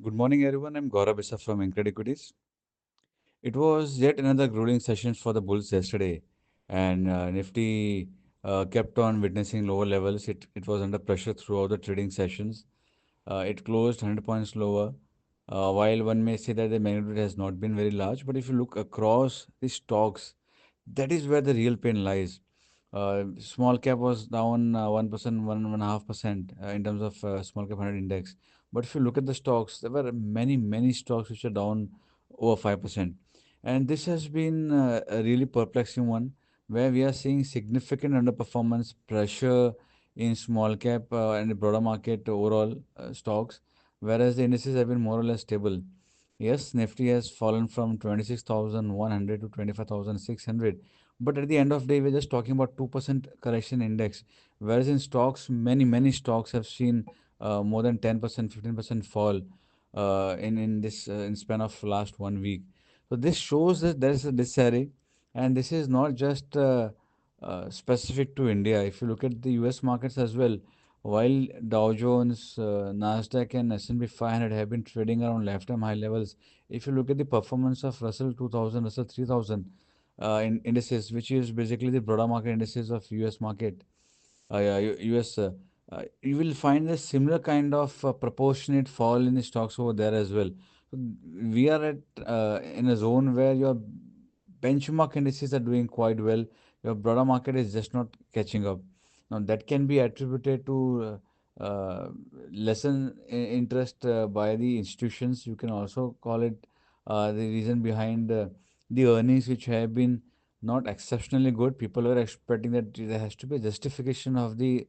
Good morning, everyone. I'm Gaurav Issa from InCred Equities. It was yet another grueling session for the bulls yesterday, and Nifty kept on witnessing lower levels. It was under pressure throughout the trading sessions. It closed 100 points lower. While one may say that the magnitude has not been very large, but if you look across the stocks, that is where the real pain lies. Small cap was down 1%, 1.5% in terms of small cap 100 index. But if you look at the stocks, there were many stocks which are down over 5%. And this has been a really perplexing one where we are seeing significant underperformance pressure in small cap and the broader market overall stocks, whereas the indices have been more or less stable. Yes, Nifty has fallen from 26,100 to 25,600. But at the end of the day, we're just talking about 2% correction index. Whereas in stocks, many stocks have seen more than 10%, 15% fall in this in span of last 1 week. So this shows that there is a disarray, and this is not just specific to India. If you look at the US markets as well, while Dow Jones, Nasdaq, and S&P 500 have been trading around lifetime high levels, if you look at the performance of Russell 2000, Russell 3000 in indices, which is basically the broader market indices of US market, yeah, US, you will find a similar kind of proportionate fall in the stocks over there as well. So we are at in a zone where your benchmark indices are doing quite well. Your broader market is just not catching up. Now that can be attributed to lesson interest by the institutions. You can also call it the reason behind the earnings which have been not exceptionally good. People were expecting that there has to be a justification of the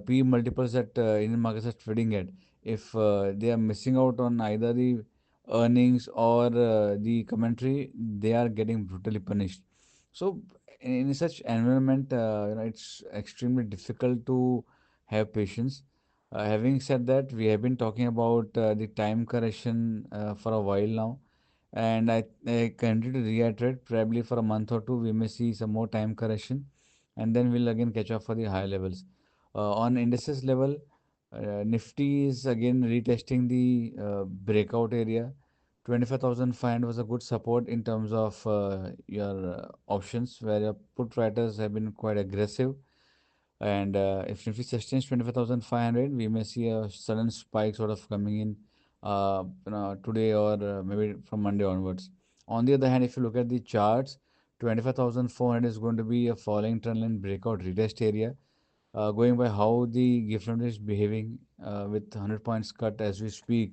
P multiples that Indian markets are trading at. If they are missing out on either the earnings or the commentary, they are getting brutally punished. So, in such environment, it's extremely difficult to have patience. Having said that, we have been talking about the time correction for a while now, and I continue to reiterate, probably for a month or two, we may see some more time correction, and then we'll again catch up for the higher levels. On indices level, Nifty is again retesting the breakout area. 25,500 was a good support in terms of your options, where your put writers have been quite aggressive. And if Nifty sustains 25,500, we may see a sudden spike sort of coming in today or maybe from Monday onwards. On the other hand, if you look at the charts, 25,400 is going to be a falling trend line breakout retest area. Going by how the gift fund is behaving with 100 points cut as we speak,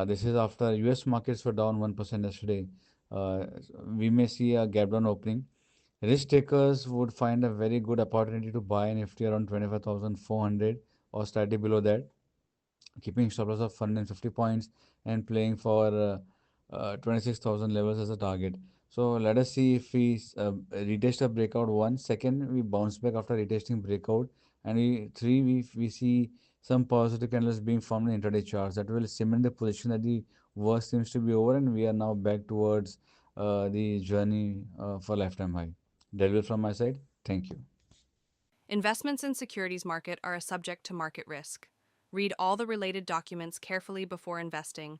this is after US markets were down 1% yesterday. Uh, we may see a gap down opening. Risk takers would find a very good opportunity to buy Nifty around 25,400 or slightly below that, keeping stop loss of 150 points and playing for 26,000 levels as a target. So let us see if we retest a breakout one. Second, we bounce back after retesting breakout. And we see some positive candles being formed in intraday charts that will cement the position that the worst seems to be over and we are now back towards the journey for lifetime high. That will from my side. Thank you. Investments in securities market are a subject to market risk. Read all the related documents carefully before investing.